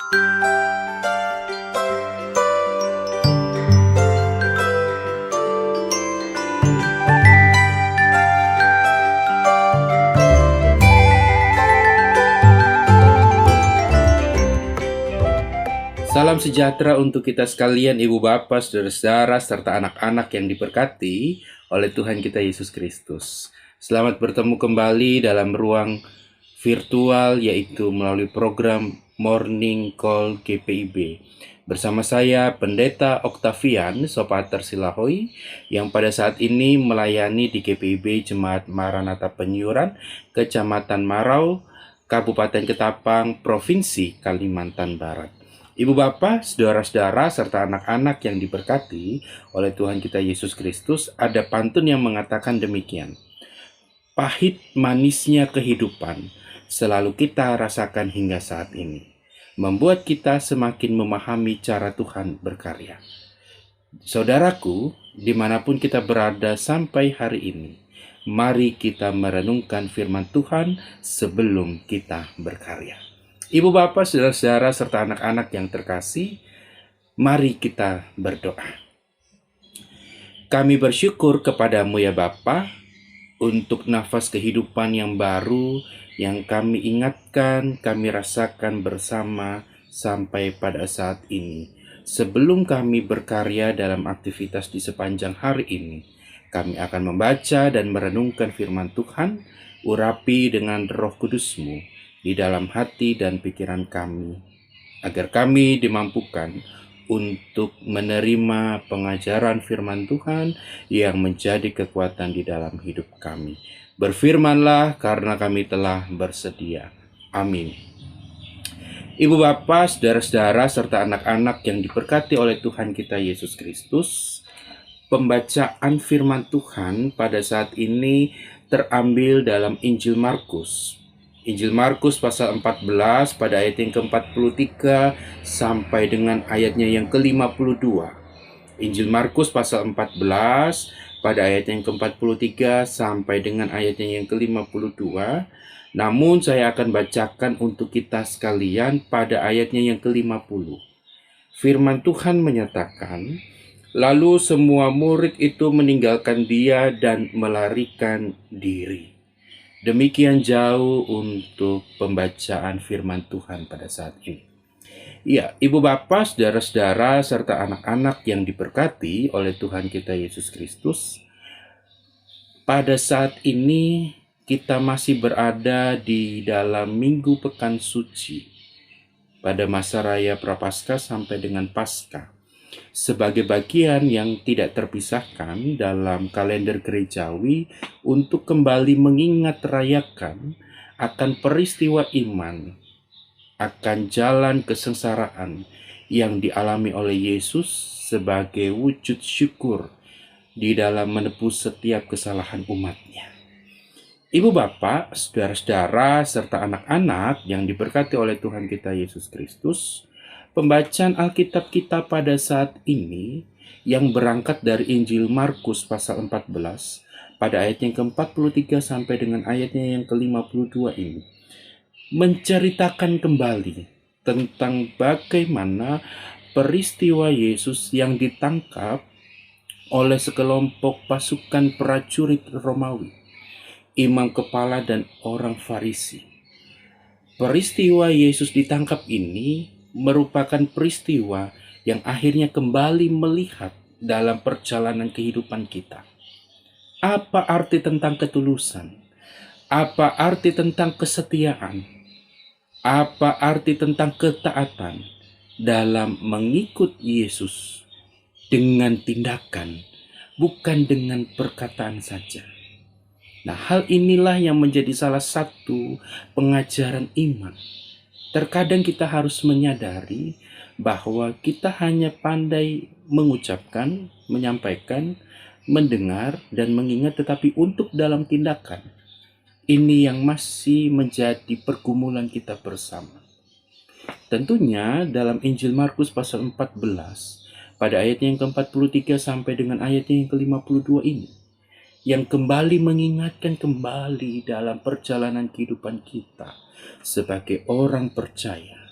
Salam sejahtera untuk kita sekalian, Ibu Bapak, Saudara-saudara, serta anak-anak yang diberkati oleh Tuhan kita Yesus Kristus. Selamat bertemu kembali dalam ruang virtual, yaitu melalui program Morning Call GPIB. Bersama saya, Pendeta Octavian Sopater Silahoy, yang pada saat ini melayani di GPIB Jemaat Maranatha Penyuran, Kecamatan Marau, Kabupaten Ketapang, Provinsi Kalimantan Barat. Ibu Bapak, saudara-saudara, serta anak-anak yang diberkati oleh Tuhan kita Yesus Kristus, ada pantun yang mengatakan demikian. Pahit manisnya kehidupan selalu kita rasakan hingga saat ini, membuat kita semakin memahami cara Tuhan berkarya. Saudaraku, dimanapun kita berada sampai hari ini, mari kita merenungkan firman Tuhan sebelum kita berkarya. Ibu Bapak, saudara-saudara, serta anak-anak yang terkasih, mari kita berdoa. Kami bersyukur kepadamu ya Bapa, untuk nafas kehidupan yang baru yang kami ingatkan, kami rasakan bersama sampai pada saat ini. Sebelum kami berkarya dalam aktivitas di sepanjang hari ini, kami akan membaca dan merenungkan firman Tuhan, urapi dengan Roh Kudus-Mu di dalam hati dan pikiran kami, agar kami dimampukan untuk menerima pengajaran firman Tuhan yang menjadi kekuatan di dalam hidup kami. Berfirmanlah karena kami telah bersedia. Amin. Ibu Bapak, saudara-saudara, serta anak-anak yang diberkati oleh Tuhan kita Yesus Kristus, pembacaan firman Tuhan pada saat ini terambil dalam Injil Markus. Injil Markus pasal 14 pada ayat yang ke-43 sampai dengan ayatnya yang ke-52. Injil Markus pasal 14 pada ayat yang ke-43 sampai dengan ayatnya yang ke-52. Namun saya akan bacakan untuk kita sekalian pada ayatnya yang ke-50. Firman Tuhan menyatakan, lalu semua murid itu meninggalkan dia dan melarikan diri. Demikian jauh untuk pembacaan firman Tuhan pada saat ini. Ya, Ibu Bapak, saudara-saudara, serta anak-anak yang diberkati oleh Tuhan kita Yesus Kristus, pada saat ini kita masih berada di dalam Minggu Pekan Suci pada masa raya Prapaskah sampai dengan Paskah, sebagai bagian yang tidak terpisahkan dalam kalender gerejawi untuk kembali mengingat rayakan akan peristiwa iman, akan jalan kesengsaraan yang dialami oleh Yesus sebagai wujud syukur di dalam menebus setiap kesalahan umatnya. Ibu Bapak, saudara-saudara, serta anak-anak yang diberkati oleh Tuhan kita Yesus Kristus, pembacaan Alkitab kita pada saat ini yang berangkat dari Injil Markus pasal 14 pada ayat yang ke-43 sampai dengan ayatnya yang ke-52 ini menceritakan kembali tentang bagaimana peristiwa Yesus yang ditangkap oleh sekelompok pasukan prajurit Romawi, imam kepala dan orang Farisi. Peristiwa Yesus ditangkap ini merupakan peristiwa yang akhirnya kembali melihat dalam perjalanan kehidupan kita. Apa arti tentang ketulusan? Apa arti tentang kesetiaan? Apa arti tentang ketaatan dalam mengikut Yesus dengan tindakan, bukan dengan perkataan saja. Nah, hal inilah yang menjadi salah satu pengajaran iman. Terkadang kita harus menyadari bahwa kita hanya pandai mengucapkan, menyampaikan, mendengar, dan mengingat, tetapi untuk dalam tindakan, ini yang masih menjadi pergumulan kita bersama. Tentunya dalam Injil Markus pasal 14, pada ayat yang ke-43 sampai dengan ayatnya yang ke-52 ini, yang kembali mengingatkan kembali dalam perjalanan kehidupan kita sebagai orang percaya,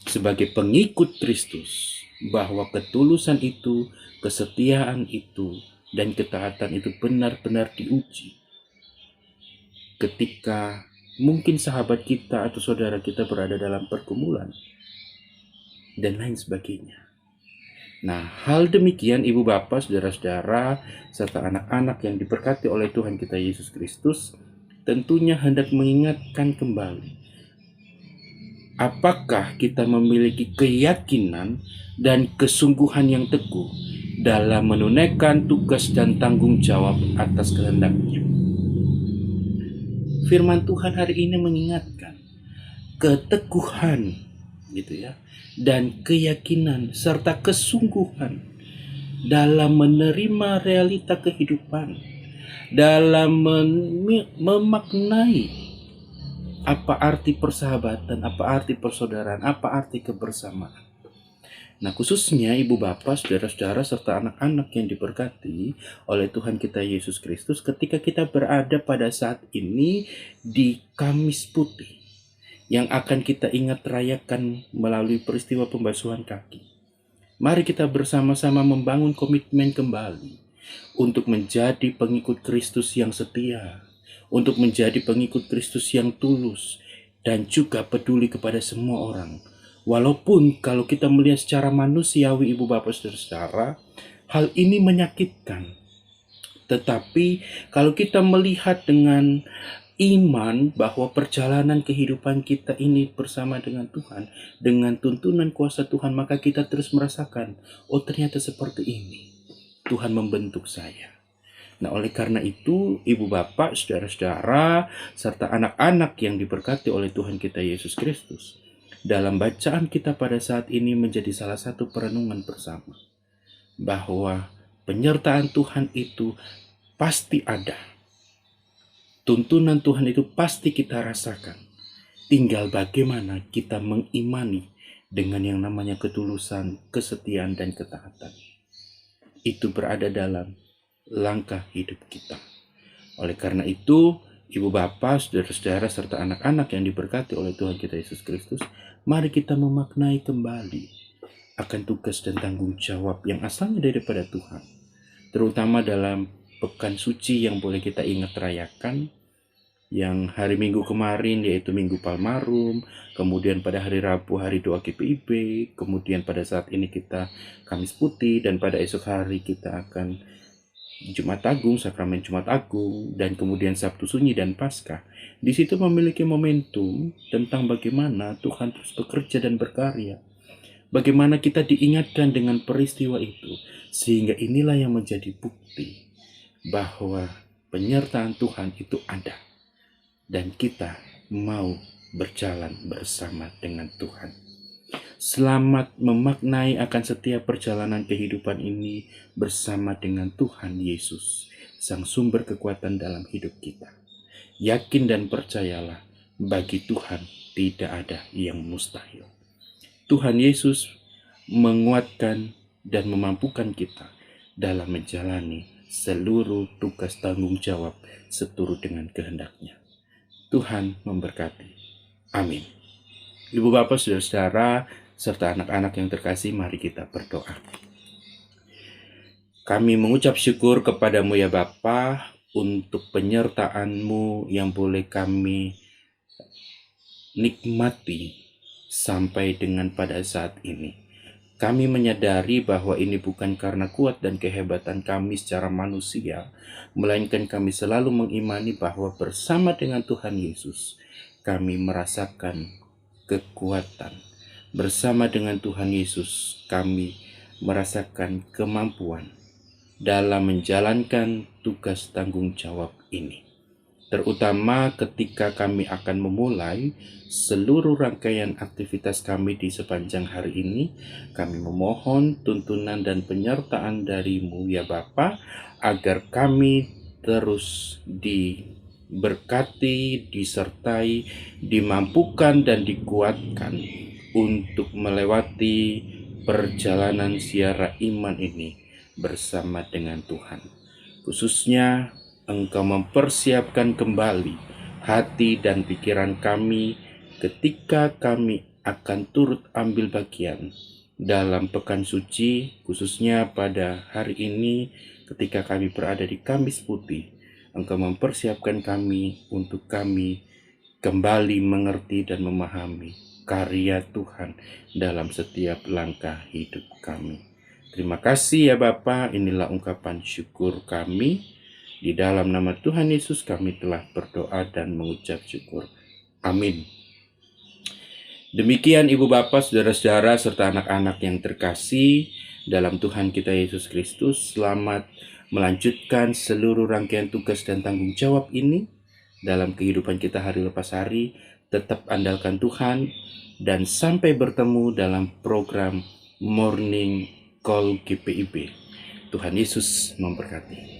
sebagai pengikut Kristus, bahwa ketulusan itu, kesetiaan itu, dan ketaatan itu benar-benar diuji ketika mungkin sahabat kita atau saudara kita berada dalam pergumulan dan lain sebagainya. Nah, hal demikian ibu bapak, saudara-saudara, serta anak-anak yang diberkati oleh Tuhan kita Yesus Kristus, tentunya hendak mengingatkan kembali, apakah kita memiliki keyakinan dan kesungguhan yang teguh dalam menunaikan tugas dan tanggung jawab atas kehendak-Nya. Firman Tuhan hari ini mengingatkan keteguhan gitu ya, dan keyakinan serta kesungguhan dalam menerima realita kehidupan, dalam memaknai apa arti persahabatan, apa arti persaudaraan, apa arti kebersamaan. Nah, khususnya ibu bapak, saudara-saudara, serta anak-anak yang diberkati oleh Tuhan kita Yesus Kristus, ketika kita berada pada saat ini di Kamis Putih, yang akan kita ingat rayakan melalui peristiwa pembasuhan kaki. Mari kita bersama-sama membangun komitmen kembali untuk menjadi pengikut Kristus yang setia, untuk menjadi pengikut Kristus yang tulus, dan juga peduli kepada semua orang. Walaupun kalau kita melihat secara manusiawi, ibu bapak saudara, hal ini menyakitkan. Tetapi kalau kita melihat dengan iman bahwa perjalanan kehidupan kita ini bersama dengan Tuhan, dengan tuntunan kuasa Tuhan, maka kita terus merasakan, oh ternyata seperti ini Tuhan membentuk saya. Nah, oleh karena itu, ibu bapak, saudara-saudara, serta anak-anak yang diberkati oleh Tuhan kita Yesus Kristus, dalam bacaan kita pada saat ini menjadi salah satu perenungan bersama, bahwa penyertaan Tuhan itu pasti ada. Tuntunan Tuhan itu pasti kita rasakan. Tinggal bagaimana kita mengimani dengan yang namanya ketulusan, kesetiaan, dan ketaatan. Itu berada dalam langkah hidup kita. Oleh karena itu, ibu bapak, saudara-saudara, serta anak-anak yang diberkati oleh Tuhan kita Yesus Kristus, mari kita memaknai kembali akan tugas dan tanggung jawab yang asalnya daripada Tuhan. Terutama dalam pekan suci yang boleh kita ingat rayakan, yang hari Minggu kemarin yaitu Minggu Palmarum, kemudian pada hari Rabu hari doa GPIB, kemudian pada saat ini kita Kamis Putih, dan pada esok hari kita akan Jumat Agung, sakramen Jumat Agung, dan kemudian Sabtu Sunyi dan Paskah. Di situ memiliki momentum tentang bagaimana Tuhan terus bekerja dan berkarya. Bagaimana kita diingatkan dengan peristiwa itu, sehingga inilah yang menjadi bukti bahwa penyertaan Tuhan itu ada. Dan kita mau berjalan bersama dengan Tuhan. Selamat memaknai akan setiap perjalanan kehidupan ini bersama dengan Tuhan Yesus, Sang sumber kekuatan dalam hidup kita. Yakin dan percayalah, bagi Tuhan tidak ada yang mustahil. Tuhan Yesus menguatkan dan memampukan kita dalam menjalani seluruh tugas tanggung jawab seturut dengan kehendak-Nya. Tuhan memberkati. Amin. Ibu bapak, saudara-saudara, serta anak-anak yang terkasih, mari kita berdoa. Kami mengucap syukur kepadamu ya Bapa untuk penyertaan-Mu yang boleh kami nikmati sampai dengan pada saat ini. Kami menyadari bahwa ini bukan karena kuat dan kehebatan kami secara manusia, melainkan kami selalu mengimani bahwa bersama dengan Tuhan Yesus, kami merasakan kekuatan. Bersama dengan Tuhan Yesus, kami merasakan kemampuan dalam menjalankan tugas tanggung jawab ini. Terutama ketika kami akan memulai seluruh rangkaian aktivitas kami di sepanjang hari ini, kami memohon tuntunan dan penyertaan dari-Mu ya Bapa, agar kami terus diberkati, disertai, dimampukan dan dikuatkan untuk melewati perjalanan siara iman ini bersama dengan Tuhan. Khususnya Engkau mempersiapkan kembali hati dan pikiran kami ketika kami akan turut ambil bagian dalam pekan suci, khususnya pada hari ini ketika kami berada di Kamis Putih. Engkau mempersiapkan kami untuk kami kembali mengerti dan memahami karya Tuhan dalam setiap langkah hidup kami. Terima kasih ya Bapa, inilah ungkapan syukur kami. Di dalam nama Tuhan Yesus kami telah berdoa dan mengucap syukur. Amin. Demikian Ibu Bapa, Saudara-saudara, serta anak-anak yang terkasih dalam Tuhan kita Yesus Kristus. Selamat melanjutkan seluruh rangkaian tugas dan tanggung jawab ini dalam kehidupan kita hari lepas hari. Tetap andalkan Tuhan dan sampai bertemu dalam program Morning Call GPIB. Tuhan Yesus memberkati.